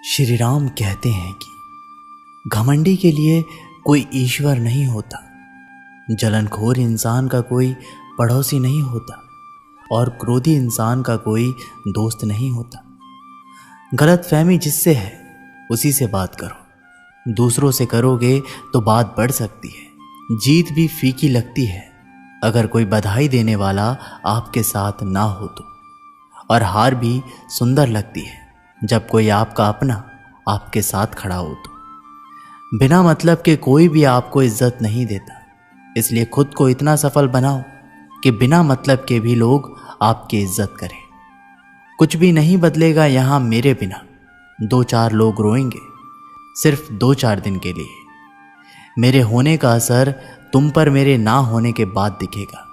श्री राम कहते हैं कि घमंडी के लिए कोई ईश्वर नहीं होता, जलनखोर इंसान का कोई पड़ोसी नहीं होता और क्रोधी इंसान का कोई दोस्त नहीं होता। गलतफहमी जिससे है उसी से बात करो, दूसरों से करोगे तो बात बढ़ सकती है। जीत भी फीकी लगती है अगर कोई बधाई देने वाला आपके साथ ना हो तो, और हार भी सुंदर लगती है जब कोई आपका अपना आपके साथ खड़ा हो तो। बिना मतलब के कोई भी आपको इज्जत नहीं देता, इसलिए खुद को इतना सफल बनाओ कि बिना मतलब के भी लोग आपकी इज्जत करें। कुछ भी नहीं बदलेगा यहाँ मेरे बिना, 2-4 लोग रोएंगे सिर्फ 2-4 दिन के लिए। मेरे होने का असर तुम पर मेरे ना होने के बाद दिखेगा।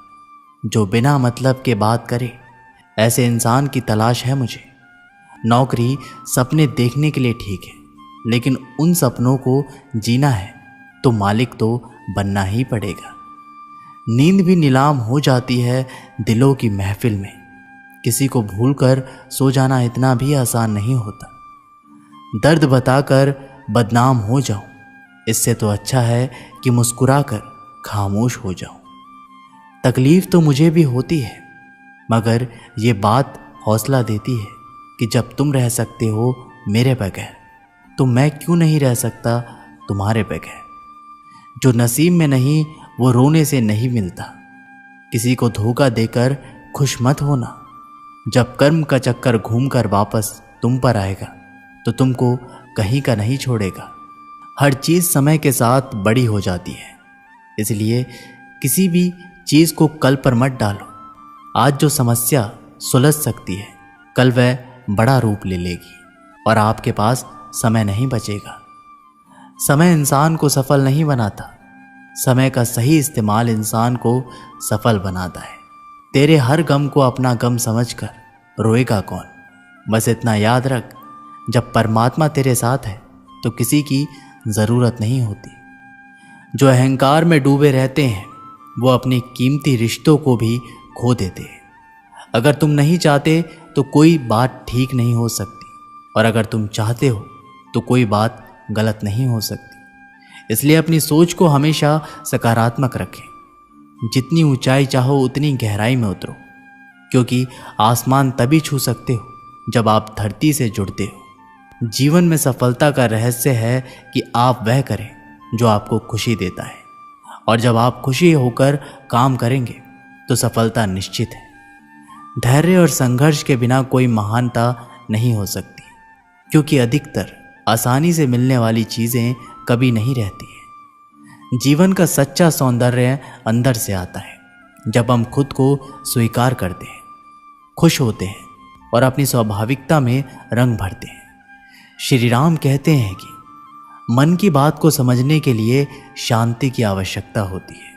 जो बिना मतलब के बात करे ऐसे इंसान की तलाश है मुझे। नौकरी सपने देखने के लिए ठीक है, लेकिन उन सपनों को जीना है तो मालिक तो बनना ही पड़ेगा। नींद भी नीलाम हो जाती है दिलों की महफिल में। किसी को भूलकर सो जाना इतना भी आसान नहीं होता। दर्द बताकर बदनाम हो जाऊं, इससे तो अच्छा है कि मुस्कुराकर खामोश हो जाऊं। तकलीफ तो मुझे भी होती है, मगर ये बात हौसला देती है कि जब तुम रह सकते हो मेरे बगैर, तो मैं क्यों नहीं रह सकता तुम्हारे बगैर। जो नसीब में नहीं वो रोने से नहीं मिलता। किसी को धोखा देकर खुश मत होना। जब कर्म का चक्कर घूमकर वापस तुम पर आएगा तो तुमको कहीं का नहीं छोड़ेगा। हर चीज़ समय के साथ बड़ी हो जाती है, इसलिए किसी भी चीज़ को कल पर मत डालो। आज जो समस्या सुलझ सकती है, कल वह बड़ा रूप ले लेगी और आपके पास समय नहीं बचेगा। समय इंसान को सफल नहीं बनाता, समय का सही इस्तेमाल इंसान को सफल बनाता है। तेरे हर गम को अपना गम समझकर रोएगा कौन। बस इतना याद रख, जब परमात्मा तेरे साथ है तो किसी की ज़रूरत नहीं होती। जो अहंकार में डूबे रहते हैं वो अपनी कीमती रिश्तों को भी खो देते हैं। अगर तुम नहीं चाहते तो कोई बात ठीक नहीं हो सकती, और अगर तुम चाहते हो तो कोई बात गलत नहीं हो सकती। इसलिए अपनी सोच को हमेशा सकारात्मक रखें। जितनी ऊंचाई चाहो उतनी गहराई में उतरो, क्योंकि आसमान तभी छू सकते हो जब आप धरती से जुड़ते हो। जीवन में सफलता का रहस्य है कि आप वह करें जो आपको खुशी देता है, और जब आप खुशी होकर काम करेंगे तो सफलता निश्चित है। धैर्य और संघर्ष के बिना कोई महानता नहीं हो सकती, क्योंकि अधिकतर आसानी से मिलने वाली चीज़ें कभी नहीं रहती हैं। जीवन का सच्चा सौंदर्य अंदर से आता है, जब हम खुद को स्वीकार करते हैं, खुश होते हैं और अपनी स्वाभाविकता में रंग भरते हैं। श्री राम कहते हैं कि मन की बात को समझने के लिए शांति की आवश्यकता होती है।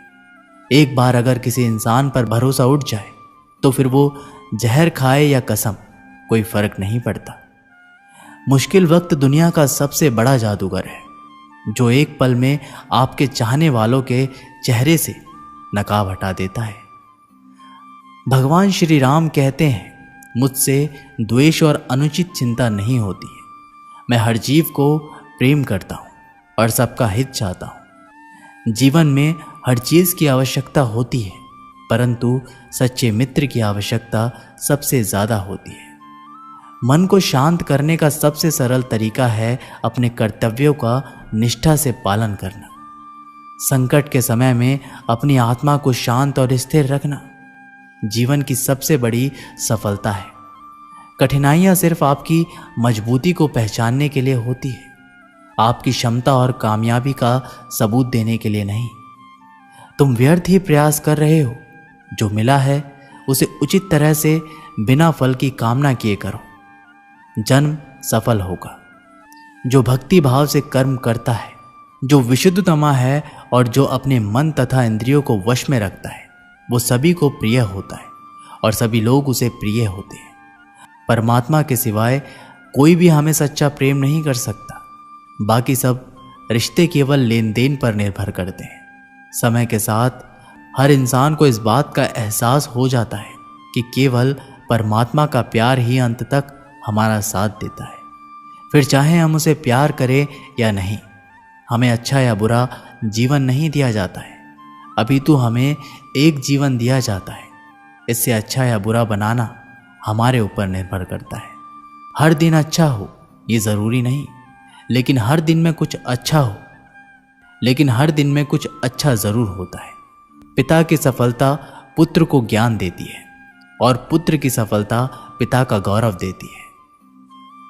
एक बार अगर किसी इंसान पर भरोसा उठ जाए तो फिर वो जहर खाए या कसम, कोई फर्क नहीं पड़ता। मुश्किल वक्त दुनिया का सबसे बड़ा जादूगर है, जो एक पल में आपके चाहने वालों के चेहरे से नकाब हटा देता है। भगवान श्री राम कहते हैं, मुझसे द्वेष और अनुचित चिंता नहीं होती है। मैं हर जीव को प्रेम करता हूँ और सबका हित चाहता हूँ। जीवन में हर चीज़ की आवश्यकता होती है, परंतु सच्चे मित्र की आवश्यकता सबसे ज़्यादा होती है। मन को शांत करने का सबसे सरल तरीका है अपने कर्तव्यों का निष्ठा से पालन करना। संकट के समय में अपनी आत्मा को शांत और स्थिर रखना जीवन की सबसे बड़ी सफलता है। कठिनाइयाँ सिर्फ आपकी मजबूती को पहचानने के लिए होती है, आपकी क्षमता और कामयाबी का सबूत देने के लिए नहीं। तुम व्यर्थ ही प्रयास कर रहे हो, जो मिला है उसे उचित तरह से बिना फल की कामना किए करो। जन्म सफल होगा। जो भक्ति भाव से कर्म करता है, जो विशुद्धतमा है और जो अपने मन तथा इंद्रियों को वश में रखता है, वो सभी को प्रिय होता है और सभी लोग उसे प्रिय होते हैं। परमात्मा के सिवाय कोई भी हमें सच्चा प्रेम नहीं कर सकता। बाकी सब रिश्ते केवल लेन देन पर निर्भर करते हैं। समय के साथ हर इंसान को इस बात का एहसास हो जाता है कि केवल परमात्मा का प्यार ही अंत तक हमारा साथ देता है। फिर चाहे हम उसे प्यार करें या नहीं, हमें अच्छा या बुरा जीवन नहीं दिया जाता है, अपितु हमें एक जीवन दिया जाता है। इससे अच्छा या बुरा बनाना हमारे ऊपर निर्भर करता है। हर दिन अच्छा हो ये ज़रूरी नहीं, लेकिन हर दिन में कुछ अच्छा ज़रूर होता है। पिता की सफलता पुत्र को ज्ञान देती है और पुत्र की सफलता पिता का गौरव देती है।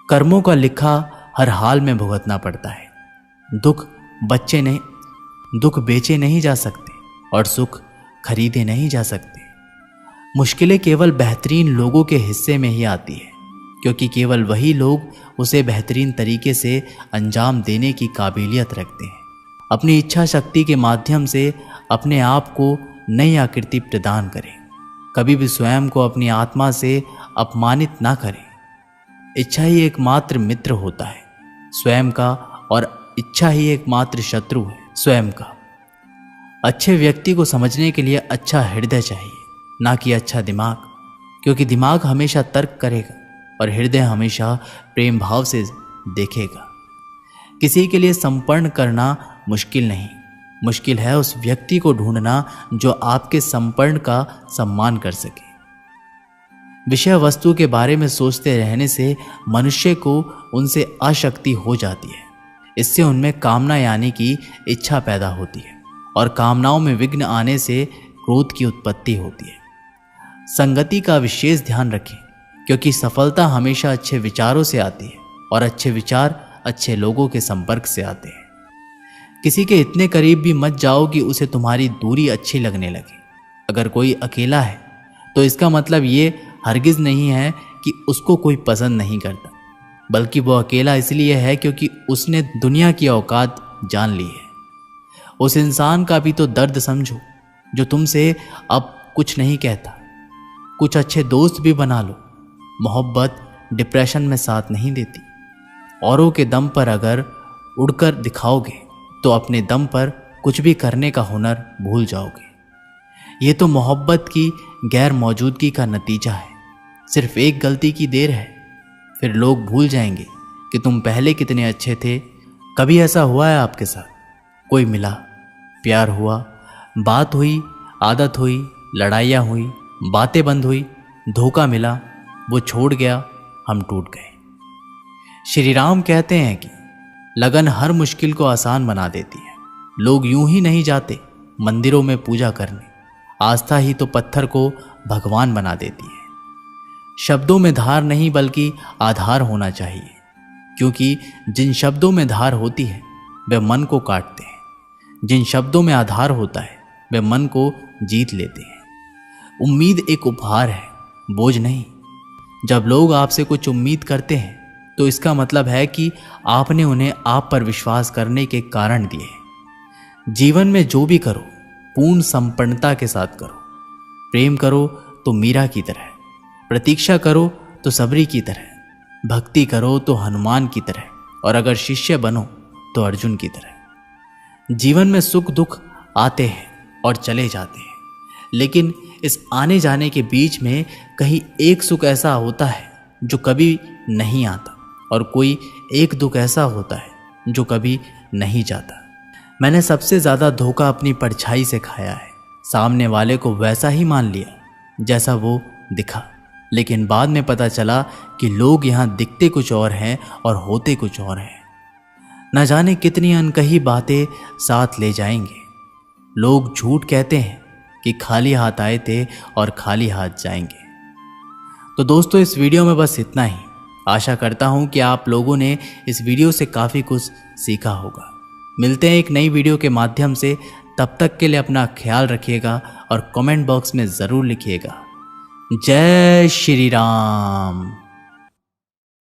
कर्मों का लिखा हर हाल में भुगतना पड़ता है। दुख बेचे नहीं जा सकते और सुख खरीदे नहीं जा सकते। मुश्किलें केवल बेहतरीन लोगों के हिस्से में ही आती है, क्योंकि केवल वही लोग उसे बेहतरीन तरीके से अंजाम देने की काबिलियत रखते हैं। अपनी इच्छा शक्ति के माध्यम से अपने आप को नई आकृति प्रदान करें। कभी भी स्वयं को अपनी आत्मा से अपमानित ना करें। इच्छा ही एकमात्र मित्र होता है स्वयं का, और इच्छा ही एकमात्र शत्रु है स्वयं का। अच्छे व्यक्ति को समझने के लिए अच्छा हृदय चाहिए, ना कि अच्छा दिमाग, क्योंकि दिमाग हमेशा तर्क करेगा और हृदय हमेशा प्रेम भाव से देखेगा। किसी के लिए समर्पण करना मुश्किल नहीं, मुश्किल है उस व्यक्ति को ढूंढना जो आपके समर्पण का सम्मान कर सके। विषय वस्तु के बारे में सोचते रहने से मनुष्य को उनसे आसक्ति हो जाती है। इससे उनमें कामना यानी कि इच्छा पैदा होती है, और कामनाओं में विघ्न आने से क्रोध की उत्पत्ति होती है। संगति का विशेष ध्यान रखें, क्योंकि सफलता हमेशा अच्छे विचारों से आती है और अच्छे विचार अच्छे लोगों के संपर्क से आते हैं। किसी के इतने करीब भी मत जाओ कि उसे तुम्हारी दूरी अच्छी लगने लगे। अगर कोई अकेला है तो इसका मतलब ये हरगिज नहीं है कि उसको कोई पसंद नहीं करता, बल्कि वो अकेला इसलिए है क्योंकि उसने दुनिया की औकात जान ली है। उस इंसान का भी तो दर्द समझो जो तुमसे अब कुछ नहीं कहता। कुछ अच्छे दोस्त भी बना लो। मोहब्बत डिप्रेशन में साथ नहीं देती। औरों के दम पर अगर उड़कर दिखाओगे तो अपने दम पर कुछ भी करने का हुनर भूल जाओगे। ये तो मोहब्बत की गैर मौजूदगी का नतीजा है। सिर्फ एक गलती की देर है, फिर लोग भूल जाएंगे कि तुम पहले कितने अच्छे थे। कभी ऐसा हुआ है आपके साथ? कोई मिला, प्यार हुआ, बात हुई, आदत हुई, लड़ाइयाँ हुई, बातें बंद हुई, धोखा मिला, वो छोड़ गया, हम टूट गए। श्री राम कहते हैं कि लगन हर मुश्किल को आसान बना देती है। लोग यूं ही नहीं जाते मंदिरों में पूजा करने। आस्था ही तो पत्थर को भगवान बना देती है। शब्दों में धार नहीं बल्कि आधार होना चाहिए, क्योंकि जिन शब्दों में धार होती है वे मन को काटते हैं। जिन शब्दों में आधार होता है वे मन को जीत लेते हैं। उम्मीद एक उपहार है, बोझ नहीं। जब लोग आपसे कुछ उम्मीद करते हैं तो इसका मतलब है कि आपने उन्हें आप पर विश्वास करने के कारण दिए। जीवन में जो भी करो पूर्ण संपन्नता के साथ करो। प्रेम करो तो मीरा की तरह, प्रतीक्षा करो तो सबरी की तरह, भक्ति करो तो हनुमान की तरह, और अगर शिष्य बनो तो अर्जुन की तरह। जीवन में सुख दुख आते हैं और चले जाते हैं, लेकिन इस आने जाने के बीच में कहीं एक सुख ऐसा होता है जो कभी नहीं आता, और कोई एक दुख ऐसा होता है जो कभी नहीं जाता। मैंने सबसे ज़्यादा धोखा अपनी परछाई से खाया है। सामने वाले को वैसा ही मान लिया जैसा वो दिखा, लेकिन बाद में पता चला कि लोग यहाँ दिखते कुछ और हैं और होते कुछ और हैं। न जाने कितनी अनकही बातें साथ ले जाएंगे। लोग झूठ कहते हैं कि खाली हाथ आए थे और खाली हाथ जाएंगे। तो दोस्तों, इस वीडियो में बस इतना ही। आशा करता हूँ कि आप लोगों ने इस वीडियो से काफ़ी कुछ सीखा होगा। मिलते हैं एक नई वीडियो के माध्यम से। तब तक के लिए अपना ख्याल रखिएगा और कमेंट बॉक्स में ज़रूर लिखिएगा। जय श्री राम।